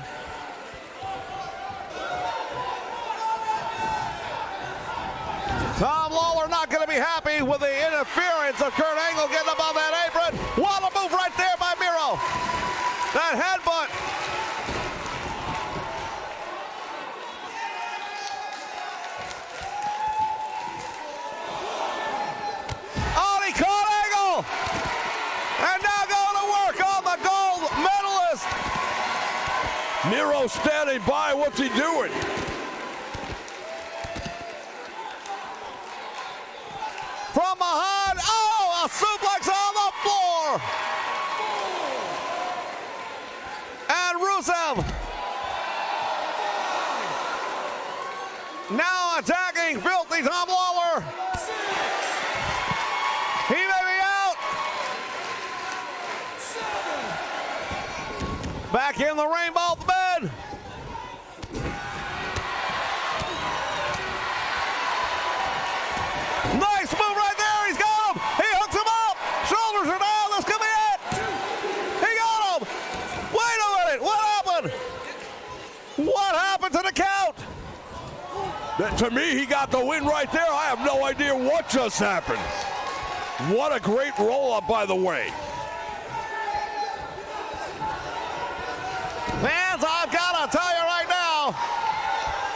Tom Lawler not going to be happy with the interference of Kurt Angle getting up on that apron. What a move right there by Miro. That headbutt. Oh, he caught Angle. And now going to work on the gold medalist. Miro standing by. What's he doing? From behind, oh, a suplex on the floor. And Rusev Now attacking filthy Tom Lawler. He may be out. Back in the rainbow bed. Nice move right there. He's got him. He hooks him up. Shoulders are down. This could be it. He got him. Wait a minute. What happened? What happened to the count? To me, he got the win right there. I have no idea what just happened. What a great roll-up, by the way. Fans, I've got to tell you right now,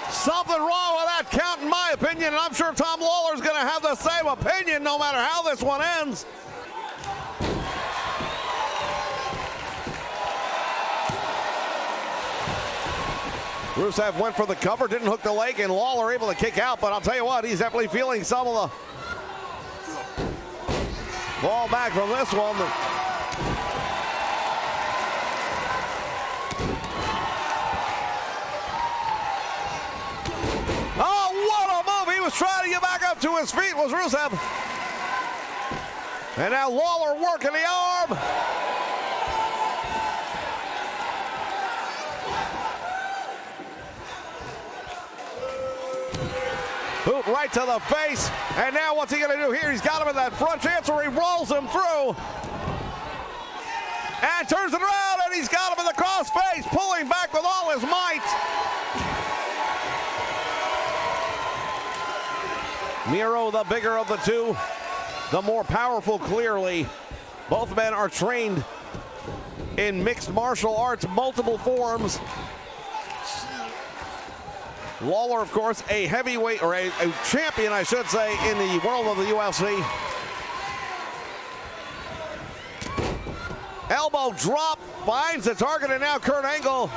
something wrong with that count in my opinion, and I'm sure Tom Lawler's going to have the same opinion no matter how this one ends. Rusev went for the cover, didn't hook the leg, and Lawler able to kick out, but I'll tell you what, he's definitely feeling some of the fall back from this one. Oh, what a move! He was trying to get back up to his feet, was Rusev. And now Lawler working the arm. Boot right to the face. And now what's he going to do here? He's got him in that front chancer. He rolls him through. And turns it around, and he's got him in the cross face, pulling back with all his might. Miro, the bigger of the two, the more powerful, clearly. Both men are trained in mixed martial arts, multiple forms. Lawler, of course, a heavyweight, or a champion, I should say, in the world of the UFC. Elbow drop, finds the target, and now Kurt Angle.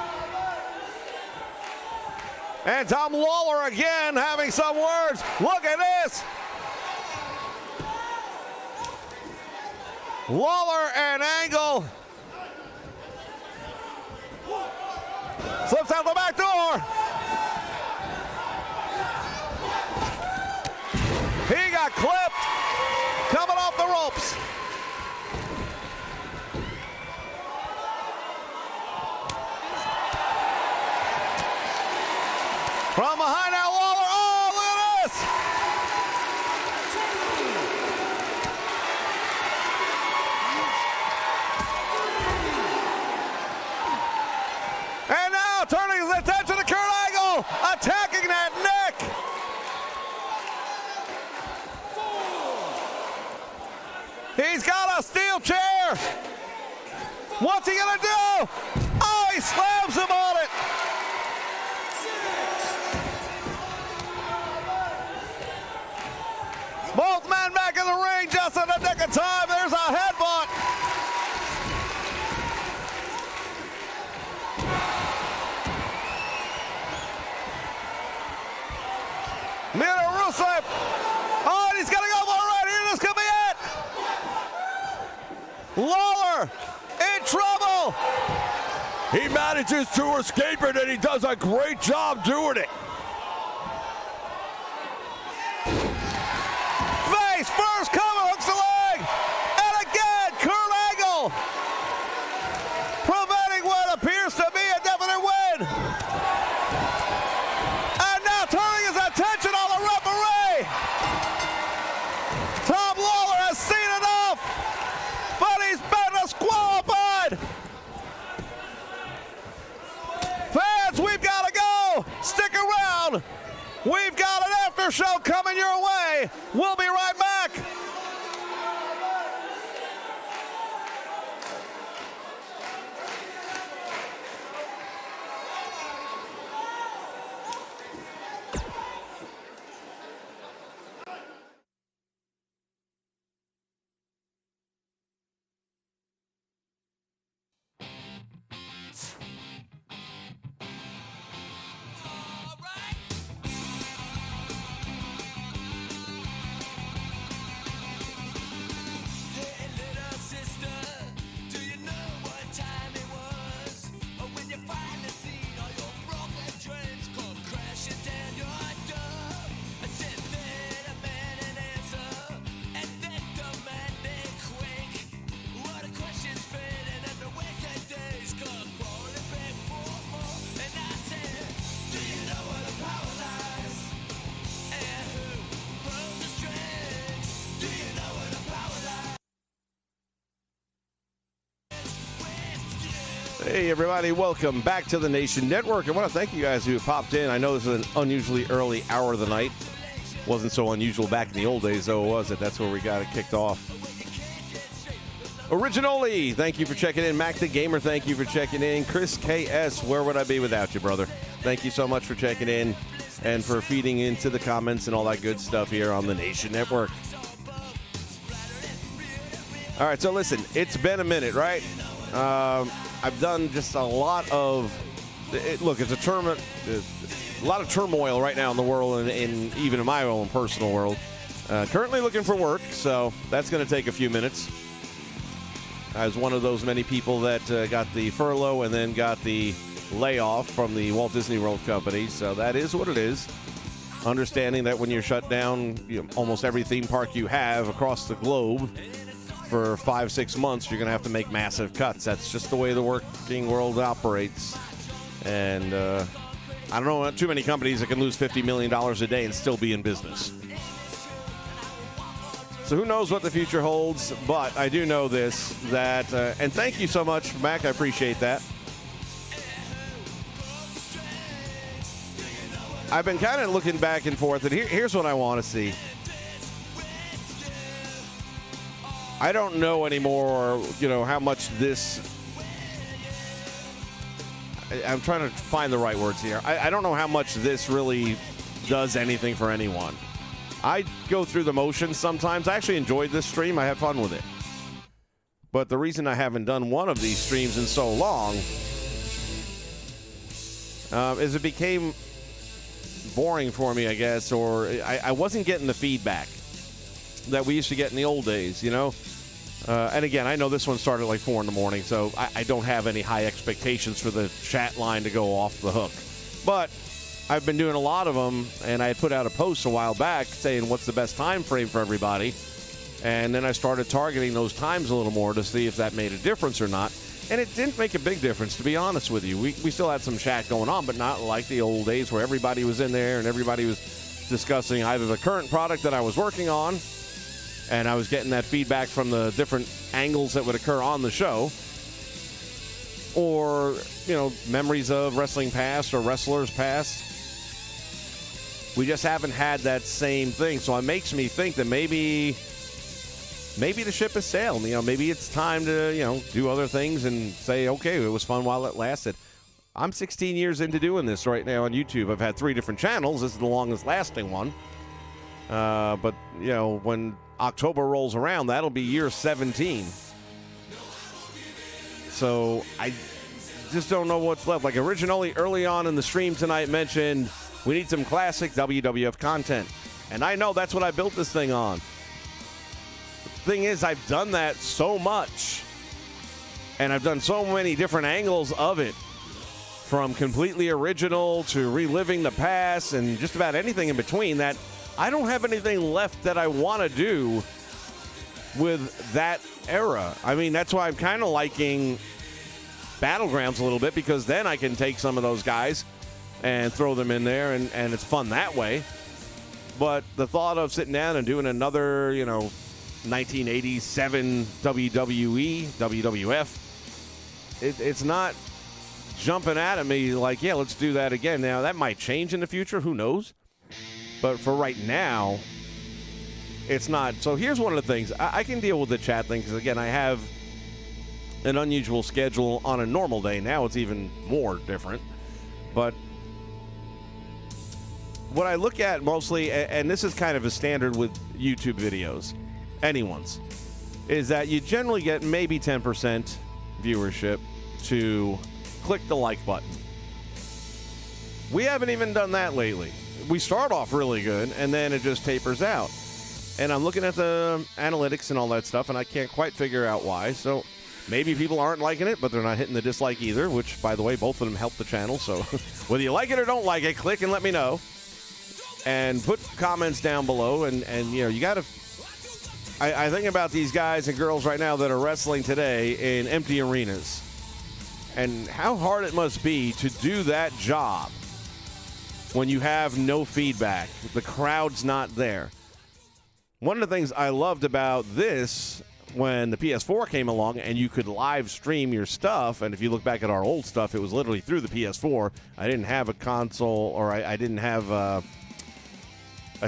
And Tom Lawler again having some words. Look at this. Lawler and Angle. Slips out the back door. He got clipped. Coming off the ropes. From behind now, Lawler. Oh, look at this. And now turning his attention to Kurt Angle, attacking that neck. He's got a steel chair. What's he gonna do? Oh, he slams him on it. Both men back in the ring just in the nick of time. There's a headbutt. Mlw Rusev. Oh, and he's gonna go for it right here. This could be it. Lawler in trouble. He manages to escape it, and he does a great job doing it. Face first, cover, hooks the leg. And again, Kurt Angle preventing what appears to be a definite win. And now turning his attention on the referee. Tom Lawler has seen enough, but he's been disqualified. Fans, we've got to go. Stick around. We've got an after show coming your way. We'll be right back. Hey, everybody. Welcome back to the Nation Network. I want to thank you guys who popped in. I know this is an unusually early hour of the night. Wasn't so unusual back in the old days, though, was it? That's where we got it kicked off. Originally, thank you for checking in. Mac the Gamer, thank you for checking in. Chris KS, where would I be without you, brother? Thank you so much for checking in and for feeding into the comments and all that good stuff here on the Nation Network. All right, so listen, it's been a minute, right? I've done just a lot of look. It's a lot of turmoil right now in the world, and even in my own personal world. Currently looking for work, so that's going to take a few minutes. I was one of those many people that got the furlough and then got the layoff from the Walt Disney World Company, so that is what it is. Understanding that when you're shut down, almost every theme park you have across the globe for 5-6 months, you're going to have to make massive cuts. That's just the way the working world operates. And I don't know too many companies that can lose $50 million a day and still be in business. So who knows what the future holds, but I do know this, that, and thank you so much, Mac, I appreciate that. I've been kind of looking back and forth, and here's what I want to see. I don't know anymore, how much this... I'm trying to find the right words here. I don't know how much this really does anything for anyone. I go through the motions sometimes. I actually enjoyed this stream. I had fun with it. But the reason I haven't done one of these streams in so long is it became boring for me, I guess, or I wasn't getting the feedback that we used to get in the old days, And again, I know this one started like 4 in the morning, so I don't have any high expectations for the chat line to go off the hook. But I've been doing a lot of them, and I had put out a post a while back saying what's the best time frame for everybody. And then I started targeting those times a little more to see if that made a difference or not. And it didn't make a big difference, to be honest with you. We still had some chat going on, but not like the old days where everybody was in there and everybody was discussing either the current product that I was working on, and I was getting that feedback from the different angles that would occur on the show, or, memories of wrestling past or wrestlers past. We just haven't had that same thing. So it makes me think that maybe the ship has sailed. Maybe it's time to, do other things and say, okay, it was fun while it lasted. I'm 16 years into doing this right now on YouTube. I've had 3 different channels. This is the longest lasting one. But, when October rolls around, that'll be year 17. So I just don't know what's left. Like originally, early on in the stream tonight, mentioned we need some classic WWF content. And I know that's what I built this thing on. The thing is, I've done that so much. And I've done so many different angles of it. From completely original to reliving the past and just about anything in between, that I don't have anything left that I want to do with that era. I mean, that's why I'm kind of liking Battlegrounds a little bit, because then I can take some of those guys and throw them in there, and it's fun that way. But the thought of sitting down and doing another, 1987 WWE, WWF, it's not jumping at me like, yeah, let's do that again. Now, that might change in the future. Who knows? But for right now, it's not. So here's one of the things. I can deal with the chat thing because, again, I have an unusual schedule on a normal day. Now it's even more different. But what I look at mostly, and this is kind of a standard with YouTube videos, anyone's, is that you generally get maybe 10% viewership to click the like button. We haven't even done that lately. We start off really good, and then it just tapers out. And I'm looking at the analytics and all that stuff, and I can't quite figure out why. So maybe people aren't liking it, but they're not hitting the dislike either, which, by the way, both of them help the channel. So whether you like it or don't like it, click and let me know. And put comments down below. And you got to... I think about these guys and girls right now that are wrestling today in empty arenas. And how hard it must be to do that job when you have no feedback. The crowd's not there. One of the things I loved about this when the PS4 came along and you could live stream your stuff. And if you look back at our old stuff, it was literally through the PS4. I didn't have a console, or I didn't have a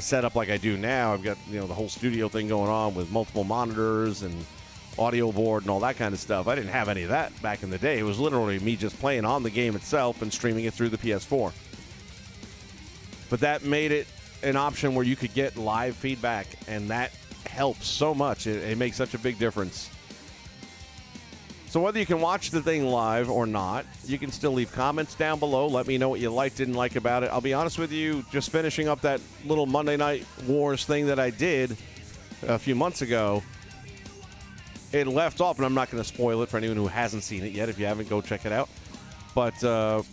setup like I do now. I've got, you know, the whole studio thing going on with multiple monitors and audio board and all that kind of stuff. I didn't have any of that back in the day. It was literally me just playing on the game itself and streaming it through the PS4. But that made it an option where you could get live feedback, and that helps so much. It makes such a big difference. So whether you can watch the thing live or not, you can still leave comments down below. Let me know what you liked, didn't like about it. I'll be honest with you, just finishing up that little Monday Night Wars thing that I did a few months ago, it left off, and I'm not going to spoil it for anyone who hasn't seen it yet. If you haven't, go check it out. But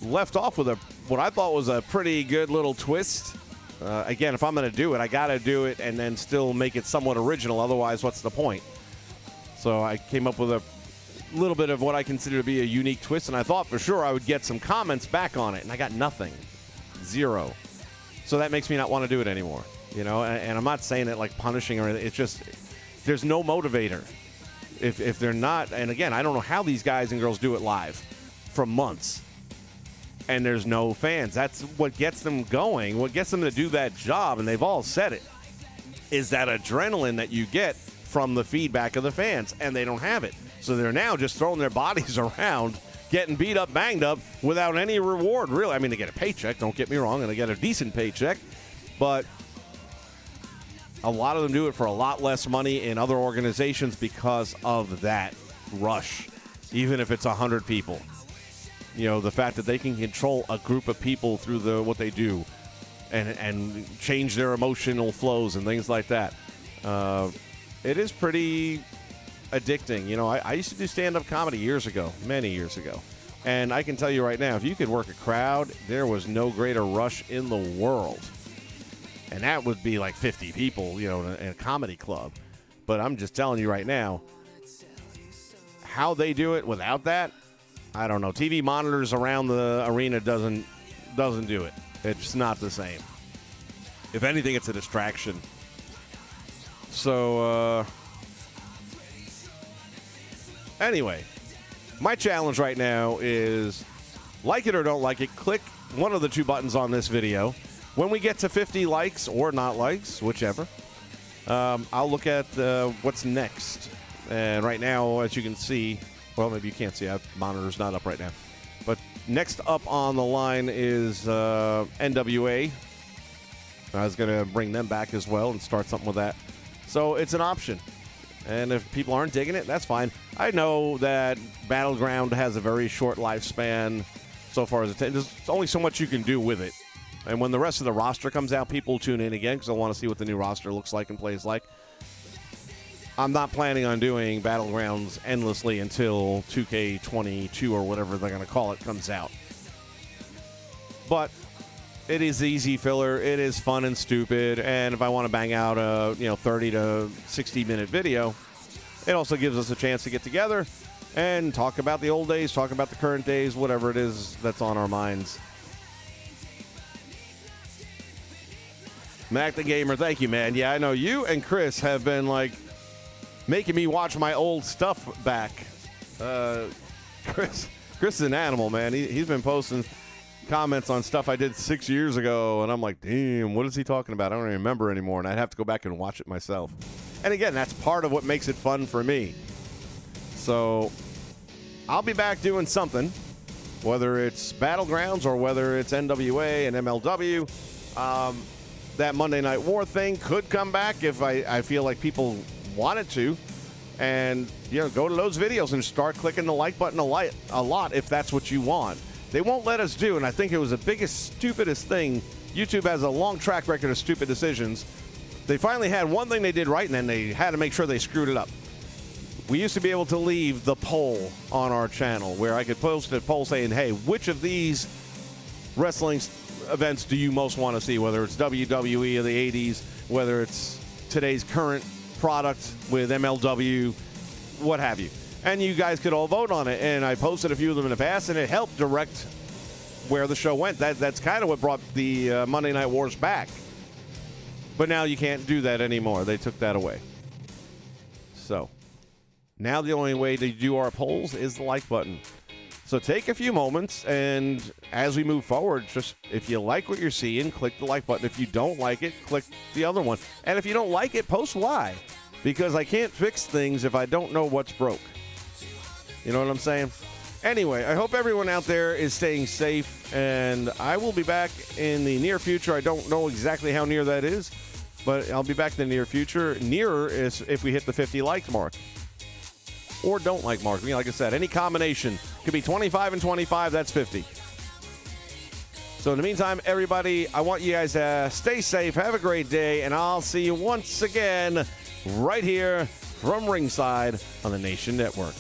left off with what I thought was a pretty good little twist. Again, if I'm going to do it, I got to do it and then still make it somewhat original. Otherwise, what's the point? So I came up with a little bit of what I consider to be a unique twist, and I thought for sure I would get some comments back on it, and I got nothing. Zero. So that makes me not want to do it anymore. You know, and I'm not saying it like punishing or anything. It's just there's no motivator. If they're not, and again, I don't know how these guys and girls do it live for months, and there's no fans. That's what gets them going. What gets them to do that job, and they've all said it, is that adrenaline that you get from the feedback of the fans, and they don't have it. So they're now just throwing their bodies around, getting beat up, banged up, without any reward, really. I mean, they get a paycheck, don't get me wrong, and they get a decent paycheck, but a lot of them do it for a lot less money in other organizations because of that rush, even if it's 100 people. You know, the fact that they can control a group of people through what they do and change their emotional flows and things like that. It is pretty addicting. You know, I used to do stand-up comedy years ago, many years ago. And I can tell you right now, if you could work a crowd, there was no greater rush in the world. And that would be like 50 people, you know, in a comedy club. But I'm just telling you right now, how they do it without that, I don't know. TV monitors around the arena doesn't do it. It's not the same. If anything, it's a distraction. So, anyway, my challenge right now is, like it or don't like it, click one of the two buttons on this video. When we get to 50 likes or not likes, whichever, I'll look at what's next. And right now, as you can see, well, maybe you can't see. The monitor's not up right now. But next up on the line is NWA. I was going to bring them back as well and start something with that. So it's an option. And if people aren't digging it, that's fine. I know that Battleground has a very short lifespan so far as there's only so much you can do with it. And when the rest of the roster comes out, people will tune in again because they'll want to see what the new roster looks like and plays like. I'm not planning on doing Battlegrounds endlessly until 2K22 or whatever they're going to call it comes out. But it is easy filler. It is fun and stupid. And if I want to bang out a 30 to 60 minute video, it also gives us a chance to get together and talk about the old days, talk about the current days, whatever it is that's on our minds. Mac the Gamer, thank you, man. Yeah, I know you and Chris have been like making me watch my old stuff back. Chris is an animal, man. He's been posting comments on stuff I did 6 years ago, and I'm like, damn, what is he talking about? I don't even remember anymore, and I'd have to go back and watch it myself. And again, that's part of what makes it fun for me. So I'll be back doing something, whether it's Battlegrounds or whether it's NWA and MLW. That Monday Night War thing could come back if I feel like people want it to. And, go to those videos and start clicking the like button a lot if that's what you want. They won't let us do, and I think it was the biggest, stupidest thing. YouTube has a long track record of stupid decisions. They finally had one thing they did right, and then they had to make sure they screwed it up. We used to be able to leave the poll on our channel where I could post a poll saying, hey, which of these wrestling events do you most want to see, whether it's WWE of the 80s, whether it's today's current product with MLW, what have you. And you guys could all vote on it. And I posted a few of them in the past, and it helped direct where the show went. That's kind of what brought the Monday Night Wars back. But now you can't do that anymore. They took that away. So Now the only way to do our polls is the like button. So take a few moments, and as we move forward, just if you like what you're seeing, click the like button. If you don't like it, click the other one. And if you don't like it, post why. Because I can't fix things if I don't know what's broke. You know what I'm saying? Anyway, I hope everyone out there is staying safe, and I will be back in the near future. I don't know exactly how near that is, but I'll be back in the near future. Nearer is if we hit the 50 likes mark. Or don't like mark. I mean, like I said, any combination. Could be 25 and 25, that's 50. So in the meantime, everybody, I want you guys to stay safe, have a great day, and I'll see you once again right here from ringside on the Nation Network.